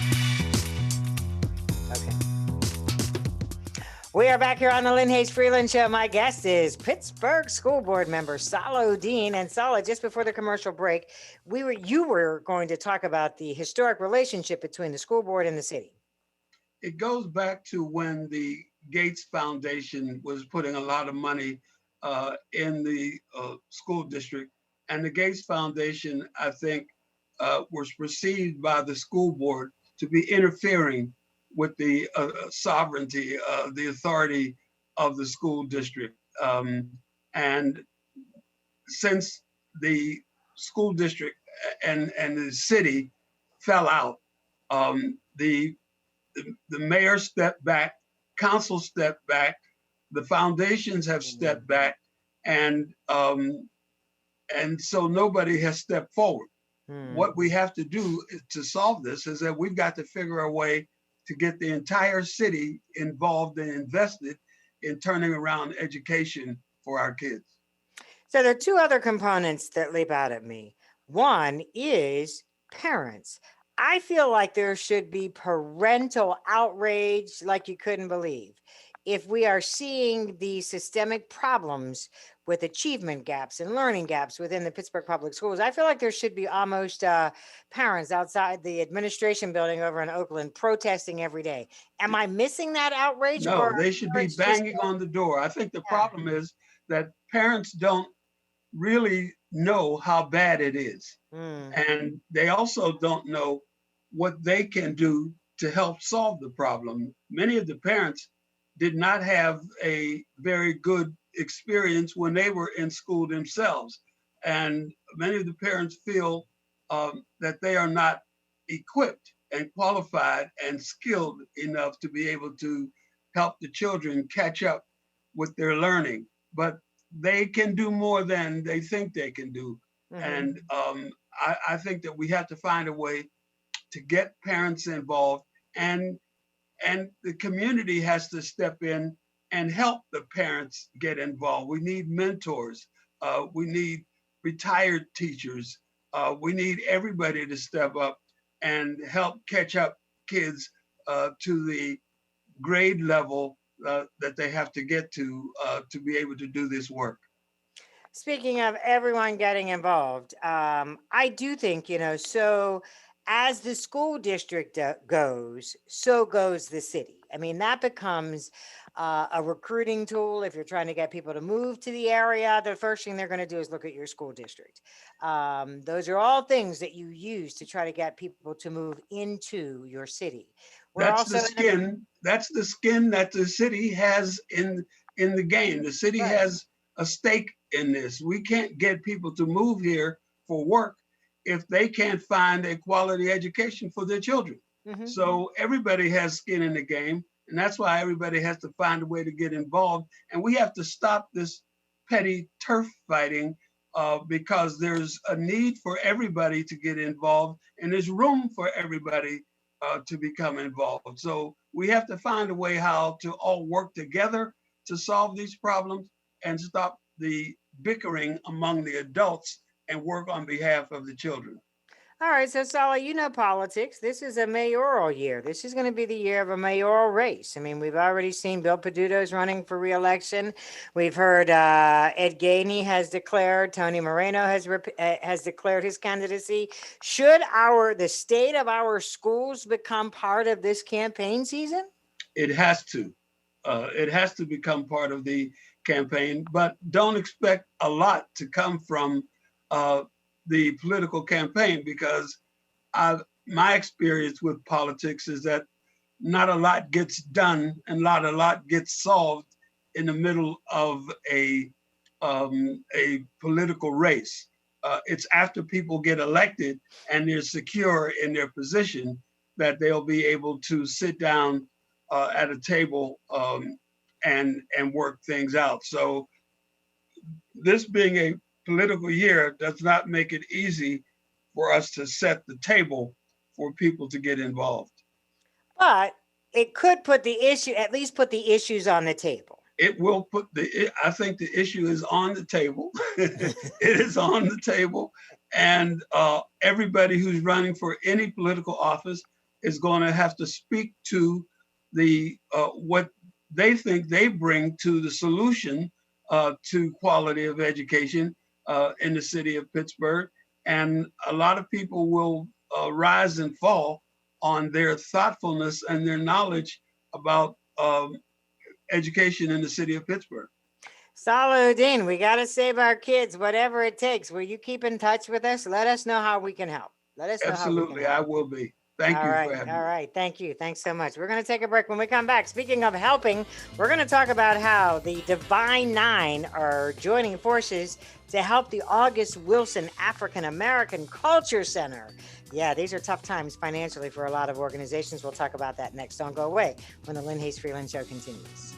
Okay. We are back here on the Lynne Hayes Freeland Show. My guest is Pittsburgh School Board member Sala Udin. And Sala, just before the commercial break, you were going to talk about the historic relationship between the school board and the city. It goes back to when the Gates Foundation was putting a lot of money in the school district. And the Gates Foundation, I think, was perceived by the school board to be interfering with the sovereignty, the authority of the school district. And since the school district and the city fell out, the mayor stepped back, council stepped back, the foundations have stepped back, and so nobody has stepped forward. What we have to do to solve this is that we've got to figure a way to get the entire city involved and invested in turning around education for our kids. So there are two other components that leap out at me. One is parents. I feel like there should be parental outrage like you couldn't believe. If we are seeing the systemic problems with achievement gaps and learning gaps within the Pittsburgh Public Schools, I feel like there should be almost parents outside the administration building over in Oakland protesting every day. Am I missing that outrage? No, they should be banging on the door. I think the problem is that parents don't really know how bad it is. And they also don't know what they can do to help solve the problem. Many of the parents did not have a very good experience when they were in school themselves. And many of the parents feel that they are not equipped and qualified and skilled enough to be able to help the children catch up with their learning. But they can do more than they think they can do. And I think that we have to find a way to get parents involved, and the community has to step in and help the parents get involved. We need mentors. We need retired teachers. We need everybody to step up and help catch up kids to the grade level that they have to get to be able to do this work. Speaking of everyone getting involved, I do think, so as the school district goes, so goes the city. I mean, that becomes a recruiting tool. If you're trying to get people to move to the area, the first thing they're going to do is look at your school district. Those are all things that you use to try to get people to move into your city. That's the skin that the city has in the game. The city has a stake in this. We can't get people to move here for work if they can't find a quality education for their children. So everybody has skin in the game, and that's why everybody has to find a way to get involved. And we have to stop this petty turf fighting because there's a need for everybody to get involved, and there's room for everybody to become involved. So we have to find a way how to all work together to solve these problems and stop the bickering among the adults and work on behalf of the children. All right, so Sala, politics. This is a mayoral year. This is going to be the year of a mayoral race. I mean, we've already seen Bill Peduto's running for re-election. We've heard Ed Gainey has declared, Tony Moreno has declared his candidacy. Should the state of our schools become part of this campaign season? It has to. It has to become part of the campaign, but don't expect a lot to come from the political campaign, because my experience with politics is that not a lot gets done and not a lot gets solved in the middle of a political race. It's after people get elected and they're secure in their position that they'll be able to sit down at a table and work things out. So this being a political year does not make it easy for us to set the table for people to get involved. But it could at least put the issues on the table. It will I think the issue is on the table. It is on the table. And everybody who's running for any political office is going to have to speak to the what they think they bring to the solution to quality of education in the city of Pittsburgh. And a lot of people will rise and fall on their thoughtfulness and their knowledge about education in the city of Pittsburgh. Sala Udin, we got to save our kids, whatever it takes. Will you keep in touch with us? Let us know how we can help. Let us know. Absolutely, I will be. Thank you for having me. All right. Thank you. Thanks so much. We're going to take a break. When we come back, speaking of helping, we're going to talk about how the Divine Nine are joining forces to help the August Wilson African American Culture Center. Yeah, these are tough times financially for a lot of organizations. We'll talk about that next. Don't go away when the Lynne Hayes Freeland Show continues.